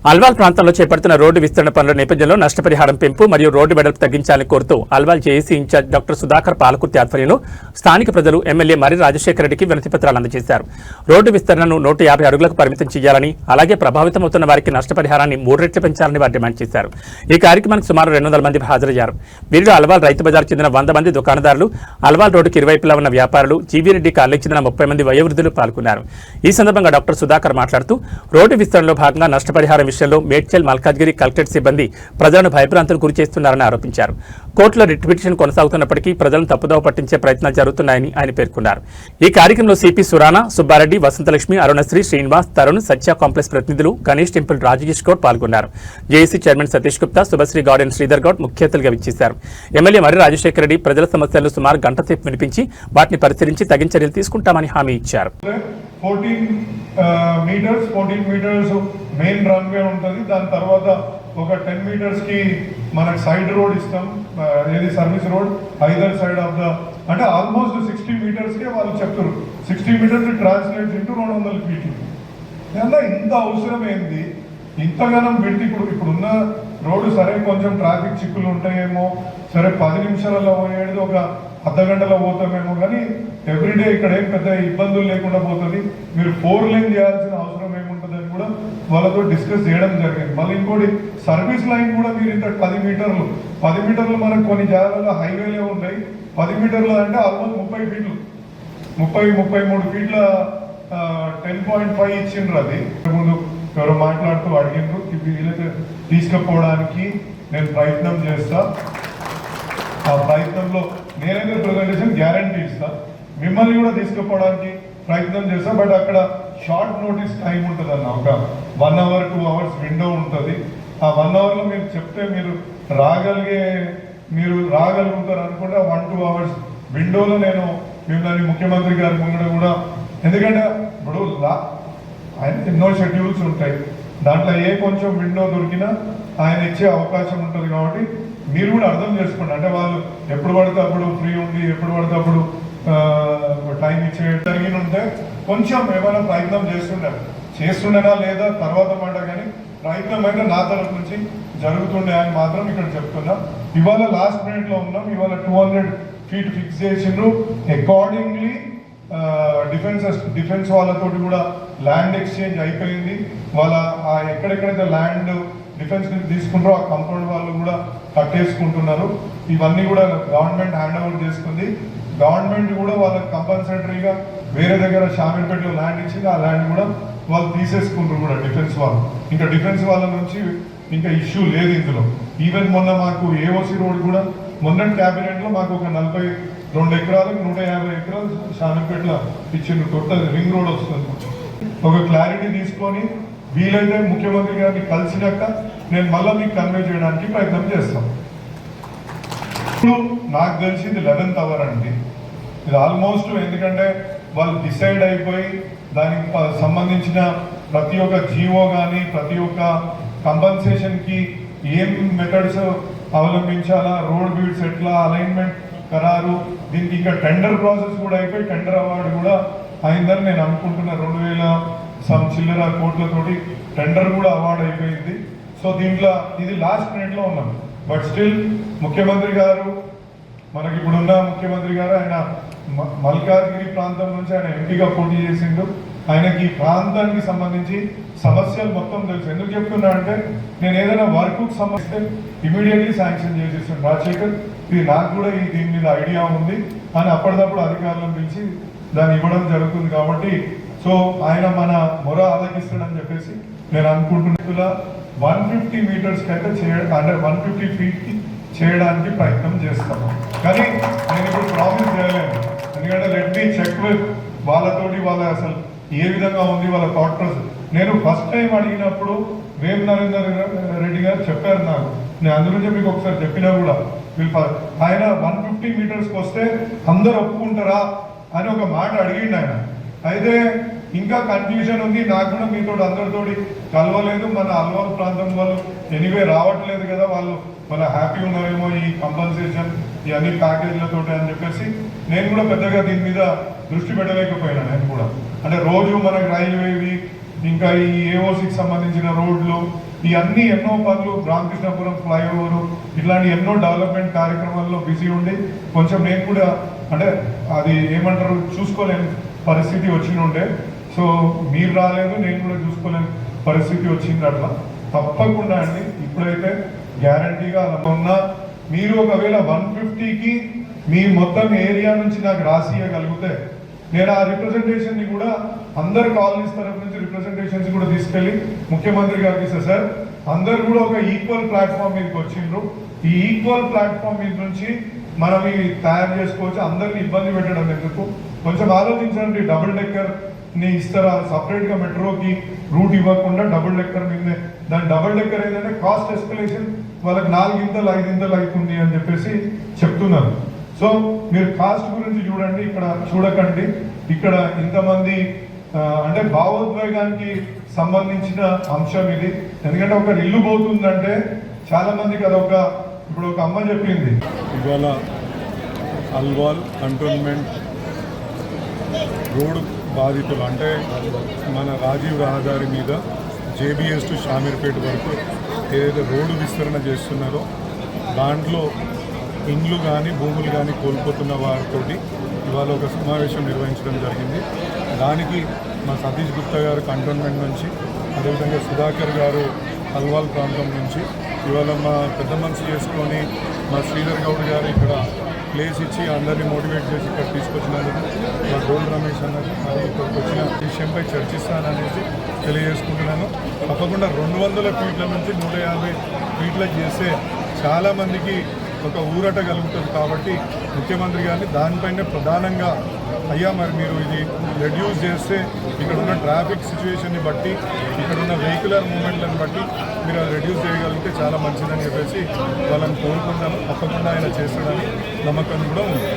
అల్వాల్ ప్రాంతంలో చేపడుతున్న రోడ్డు విస్తరణ పనుల నేపథ్యంలో నష్టపరిహారం పెంపు మరియు రోడ్డు వెడల్పు తగ్గించాలని కోరుతూ Alwal JAC incharge doctor Sudhakar Palakurthi ఆధ్వర్యంలో స్థానిక ప్రజలు ఎమ్మెల్యే మర్రి రాజశేఖర రెడ్డికి వినతిపత్రాలు అందజేశారు. రోడ్డు విస్తరణను 150 అడుగులకు పరిమితం చేయాలని, అలాగే ప్రభావితమవుతున్న వారికి నష్టపరిహారాన్ని 3 రెట్లు పెంచాలని వారు డిమాండ్ చేశారు. ఈ కార్యక్రమానికి సుమారు 200 మంది హాజరయ్యారు. వీరిలో అల్వాల్ రైతు బజార్ చెందిన 100 మంది దుకాణదారులు, అల్వాల్ రోడ్డుకి ఇరువైపులా ఉన్న వ్యాపారులు, జీవీరెడ్డి కాలనీకి చెందిన 30 మంది వయోవృద్ధులు పాల్గొన్నారు. ఈ సందర్భంగా డాక్టర్ సుధాకర్ మాట్లాడుతూ రోడ్డు విస్తరణలో భాగంగా నష్టపరిహారం విషయంలో మేడ్చల్, మల్కాజ్గిరి కలెక్టరేట్ సిబ్బంది ప్రజలను భయభ్రాంతులకు గురి చేస్తున్నారని ఆరోపించారు. కోర్టులో రిట్ పిటిషన్ కొనసాగుతున్నప్పటికీ ప్రజలను తప్పుదోవ పట్టించే ప్రయత్నాలు జరుగుతున్నాయని ఆయన పేర్కొన్నారు. ఈ కార్యక్రమంలో సిపి సురానా, సుబ్బారెడ్డి, వసంతలక్ష్మి, అరుణశ్రీ, శ్రీనివాస్, తరుణ్, సత్య కాంప్లెక్స్ ప్రతినిధులు, గణేష్ టెంపుల్ రాజేష్ గౌడ్ పాల్గొన్నారు. JAC chairman Satish Gupta, Subhashree garden Sridhar Goud ముఖ్య అతిథులుగా విచ్చేశారు. ఎమ్మెల్యే మర్రి రాజశేఖర రెడ్డి ప్రజల సమస్యలను సుమారు గంట సేపు వినిపించి వాటిని పరిశీలించి తగిన చర్యలు తీసుకుంటామని హామీ ఇచ్చారు. 14 మీటర్స్ మెయిన్ రన్వే ఉంటుంది. దాని తర్వాత ఒక 10 మీటర్స్ కి మనకు సైడ్ రోడ్ ఇస్తాం, ఏది service road either side of the, అంటే ఆల్మోస్ట్ 60 మీటర్స్ కే వాళ్ళు చెప్తారు. 60 మీటర్స్ ట్రాన్స్లేట్స్ ఇంటూ 200 ఫీట్లు. ఇంత అవసరం ఏంది ఇంతగానం పెట్టి? ఇప్పుడున్న రోడ్డు సరే కొంచెం ట్రాఫిక్ చిక్కులు ఉంటాయేమో, సరే 10 నిమిషాలలో పోయేది ఒక అర్ధ గంటలో పోతామేమో, కానీ ఎవ్రీడే ఇక్కడ ఏం పెద్ద ఇబ్బందులు లేకుండా పోతుంది. మీరు 4 లేన్ చేయాల్సిన అవసరం ఏముంటుందని కూడా వాళ్ళతో డిస్కస్ చేయడం జరిగింది. మళ్ళీ ఇంకోటి సర్వీస్ లైన్ కూడా మీరు ఇంత 10 మీటర్లు మనకు కొన్ని జాగాలలో హైవేలే ఉన్నాయి. 10 మీటర్లు అంటే ఆల్మోస్ట్ 30 ఫీట్లు, 33 ఫీట్ల 10.5 ఇచ్చిండ్రు. అది ముందు ఎవరో మాట్లాడుతూ అడిగిండ్రు. వీళ్ళకి తీసుకుపోవడానికి నేను ప్రయత్నం చేస్తా. ఆ ప్రయత్నంలో నేనైతే ప్రజెంటేషన్ గ్యారంటీ ఇస్తా, మిమ్మల్ని కూడా తీసుకుపోవడానికి ప్రయత్నం చేస్తా. బట్ అక్కడ షార్ట్ నోటీస్ టైం ఉంటుంది అన్న, ఒక 1 అవర్ 2 అవర్స్ విండో ఉంటుంది. ఆ 1 అవర్లో మీరు చెప్తే మీరు రాగలుగుతారు అనుకుంటే 1-2 అవర్స్ విండోలో నేను మిమ్మల్ని ముఖ్యమంత్రి గారి ముందు కూడా, ఎందుకంటే ఇప్పుడు ఆయన ఎన్నో షెడ్యూల్స్ ఉంటాయి, దాంట్లో ఏ కొంచెం విండో దొరికినా ఆయన ఇచ్చే అవకాశం ఉంటుంది. కాబట్టి మీరు కూడా అర్థం చేసుకోండి. అంటే వాళ్ళు ఎప్పుడు పడితే అప్పుడు ఫ్రీ ఉండి ఎప్పుడు పడితే అప్పుడు టైం ఇచ్చే జరిగిన ఉంటే కొంచెం ఏమైనా ప్రయత్నం చేస్తుండేనా లేదా తర్వాత మాట, కానీ ప్రయత్నం అయితే నా తరఫు నుంచి జరుగుతుండే అని మాత్రం ఇక్కడ చెప్తున్నా. ఇవాళ లాస్ట్ మినిట్లో ఉన్నాం. ఇవాళ 200 ఫీట్ ఫిక్స్ చేసిండ్రు. అకార్డింగ్లీ డిఫెన్స్ వాళ్ళతో కూడా ల్యాండ్ ఎక్స్చేంజ్ అయిపోయింది. వాళ్ళ ఎక్కడెక్కడైతే ల్యాండ్ డిఫెన్స్ నుంచి తీసుకుంటారో ఆ కంపౌండ్ వాళ్ళు కూడా కట్టేసుకుంటున్నారు. ఇవన్నీ కూడా గవర్నమెంట్ హ్యాండ్ ఓవర్ చేసుకుంది. గవర్నమెంట్ కూడా వాళ్ళకి కంపల్సరీగా వేరే దగ్గర షామీర్పేటలో ల్యాండ్ ఇచ్చింది. ఆ ల్యాండ్ కూడా వాళ్ళు తీసేసుకుంటారు కూడా డిఫెన్స్ వాళ్ళు. ఇంకా డిఫెన్స్ వాళ్ళ నుంచి ఇంకా ఇష్యూ లేదు ఇందులో. ఈవెన్ మొన్న మాకు ఏఓసి రోడ్ కూడా మొన్న క్యాబినెట్లో మాకు ఒక 42 ఎకరాలకు 150 ఎకరాలు షామీర్పేటలో ఇచ్చిండ్రు. కొత్త రింగ్ రోడ్ వస్తుంది. ఒక క్లారిటీ తీసుకొని వీలైతే ముఖ్యమంత్రి గారిని కలిసినాక నేను మళ్ళీ మీకు కన్వే చేయడానికి ప్రయత్నం చేస్తాం. ఇప్పుడు నాకు తెలిసింది 11th అవర్ అండి ఇది ఆల్మోస్ట్. ఎందుకంటే వాళ్ళు డిసైడ్ అయిపోయి దానికి సంబంధించిన ప్రతి ఒక్క జీవో కానీ ప్రతి ఒక్క కంపన్సేషన్కి ఏం మెథడ్స్ అవలంబించాలా, రోడ్ బ్యూట్స్ ఎట్లా, అలైన్మెంట్ ఖరారు, దీనికి ఇంకా టెండర్ ప్రాసెస్ కూడా అయిపోయి టెండర్ అవార్డు కూడా అయిందని నేను అనుకుంటున్నా. 2000 సమ్ చిల్లర కోట్లతోటి టెండర్ కూడా అవార్డు అయిపోయింది. సో దీంట్లో ఇది లాస్ట్ మినిట్లో ఉన్నాం. బట్ స్టిల్ ముఖ్యమంత్రి గారు, మనకి ఇప్పుడున్న ముఖ్యమంత్రి గారు, ఆయన మల్కాజ్గిరి ప్రాంతం నుంచి ఆయన ఎంపీగా పోటీ చేసిండు. ఆయనకి ఈ ప్రాంతానికి సంబంధించి సమస్యలు మొత్తం తెలుసు. ఎందుకు చెప్తున్నా అంటే నేను ఏదైనా వర్క్కు సంబంధిస్తే ఇమీడియట్లీ శాంక్షన్ చేసేస్తాను. రాజశేఖర్, ఇది నాకు కూడా దీని మీద ఐడియా ఉంది అని అప్పటిదప్పుడు అధికారులను పిలిచి దాన్ని ఇవ్వడం జరుగుతుంది. కాబట్టి సో ఆయన మన మొర ఆలకిస్తాడని చెప్పేసి నేను అనుకుంటున్నా. 150 మీటర్స్కి అయితే అంటే 150 ఫీట్కి చేయడానికి ప్రయత్నం చేస్తాను. కానీ నేను ఇప్పుడు ప్రామిస్ చేయలేను, ఎందుకంటే లెట్ మీ చెక్ విత్ వాళ్ళతోటి వాళ్ళ అసలు ఏ విధంగా ఉంది వాళ్ళ థాట్ ప్రాసెస్. నేను ఫస్ట్ టైం అడిగినప్పుడు వేం నరేందర్ రెడ్డి గారు చెప్పారు నాకు, నేను అందులోనే మీకు ఒకసారి చెప్పినా కూడా ఆయన 150 మీటర్స్కి వస్తే అందరు ఒప్పుకుంటారా అని ఒక మాట అడిగిండు ఆయన. అయితే ఇంకా కన్ఫ్యూజన్ ఉంది నాకు కూడా, మీతో అందరితోటి కలవలేదు. మన అల్వాల్ ప్రాంతం వాళ్ళు ఎనీవే రావట్లేదు కదా, వాళ్ళు హ్యాపీ ఉన్నారేమో ఈ కంపన్సేషన్ ఈ అన్ని ప్యాకేజీలతో అని చెప్పేసి నేను కూడా పెద్దగా దీని మీద దృష్టి పెట్టలేకపోయినా. నేను కూడా అంటే రోజు మనకు రైల్వేవి ఇంకా ఈ ఏఓసికి సంబంధించిన రోడ్లు ఈ అన్ని ఎన్నో పనులు రామకృష్ణపురం ఫ్లైఓవర్ ఇట్లాంటి ఎన్నో డెవలప్మెంట్ కార్యక్రమాల్లో బిజీ ఉండి కొంచెం నేను కూడా అంటే అది ఏమంటారు చూసుకోలేని పరిస్థితి వచ్చినుండే. సో మీరు రాలేదు, నేను కూడా చూసుకోలేని పరిస్థితి వచ్చింది. అట్లా తప్పకుండా అండి ఇప్పుడైతే గ్యారంటీగా ఉన్నా మీరు ఒకవేళ 150కి మీ మొత్తం ఏరియా నుంచి నాకు రాసియగలిగితే నేను ఆ రిప్రజెంటేషన్ ని కూడా అందరు కాలనీస్ తరఫు నుంచి రిప్రజెంటేషన్స్ కూడా తీసుకెళ్లి ముఖ్యమంత్రి గారికి సార్ అందరు కూడా ఒక ఈక్వల్ ప్లాట్ఫామ్ మీదకి వచ్చిండ్రు, ఈ ఈక్వల్ ప్లాట్ఫామ్ మీద నుంచి మనం ఇవి తయారు చేసుకోవచ్చు, అందరిని ఇబ్బంది పెట్టడం ఎందుకు, కొంచెం ఆలోచించండి. డబుల్ డెక్కర్ ని ఇస్తారా, సపరేట్ గా మెట్రోకి రూట్ ఇవ్వకుండా డబుల్ డెక్కర్ మీదనే. దాని డబుల్ డెక్కర్ ఏంటంటే కాస్ట్ ఎస్కలేషన్ వాళ్ళకి 4 ఇంతలు 5 ఇంతలు అవుతుంది అని చెప్పేసి చెప్తున్నారు. సో మీరు కాస్ట్ గురించి చూడండి, ఇక్కడ చూడకండి. ఇక్కడ ఇంతమంది అంటే భావోద్వేగానికి సంబంధించిన అంశం ఇది. ఎందుకంటే ఒక ఇల్లు పోతుందంటే చాలా మందికి అదొక, ఇప్పుడు ఒక అమ్మ చెప్పింది ఇవాళ అల్వాల్ కంటోన్మెంట్ రోడ్ బాధితులు అంటే మన రాజీవ్ రహదారి మీద జేబీఎస్ టు షామీర్పేట వరకు ఏదైతే రోడ్డు విస్తరణ చేస్తున్నారో దాంట్లో ఇండ్లు కానీ భూములు కానీ కోల్పోతున్న వారితోటి ఇవాళ ఒక సమావేశం నిర్వహించడం జరిగింది. దానికి మా సతీష్ గుప్తా గారు కంటోన్మెంట్ నుంచి, అదేవిధంగా సుధాకర్ గారు అల్వాల్ ప్రాంతం నుంచి, ఇవాళ మా పెద్ద మనసు చేసుకొని మా శ్రీధర్ గౌడ్ గారు ఇక్కడ ప్లేస్ ఇచ్చి అందరినీ మోటివేట్ చేసి ఇక్కడ తీసుకొచ్చినందుకు మా గోల్డ్ రమేష్ అన్నది మరి ఇక్కడికి వచ్చిన విషయంపై చర్చిస్తాననేసి తెలియజేసుకుంటున్నాను. తప్పకుండా 200 ఫీట్ల నుంచి 150 ఫీట్లకు చేస్తే చాలామందికి ఒక ఊరట కలుగుతుంది. కాబట్టి ముఖ్యమంత్రి గారిని దానిపైనే ప్రధానంగా అయ్యా మరి మీరు ఇది రెడ్యూస్ చేస్తే ఇక్కడ ఉన్న ట్రాఫిక్ సిచ్యువేషన్ని బట్టి ఇక్కడ ఉన్న వెహికులర్ మూమెంట్లను బట్టి మీరు అది రెడ్యూస్ చేయగలిగితే చాలా మంచిదని చెప్పేసి వాళ్ళని కోరుకుంటాను. తప్పకుండా ఆయన చేస్తాడని నమ్మకం కూడా ఉంది.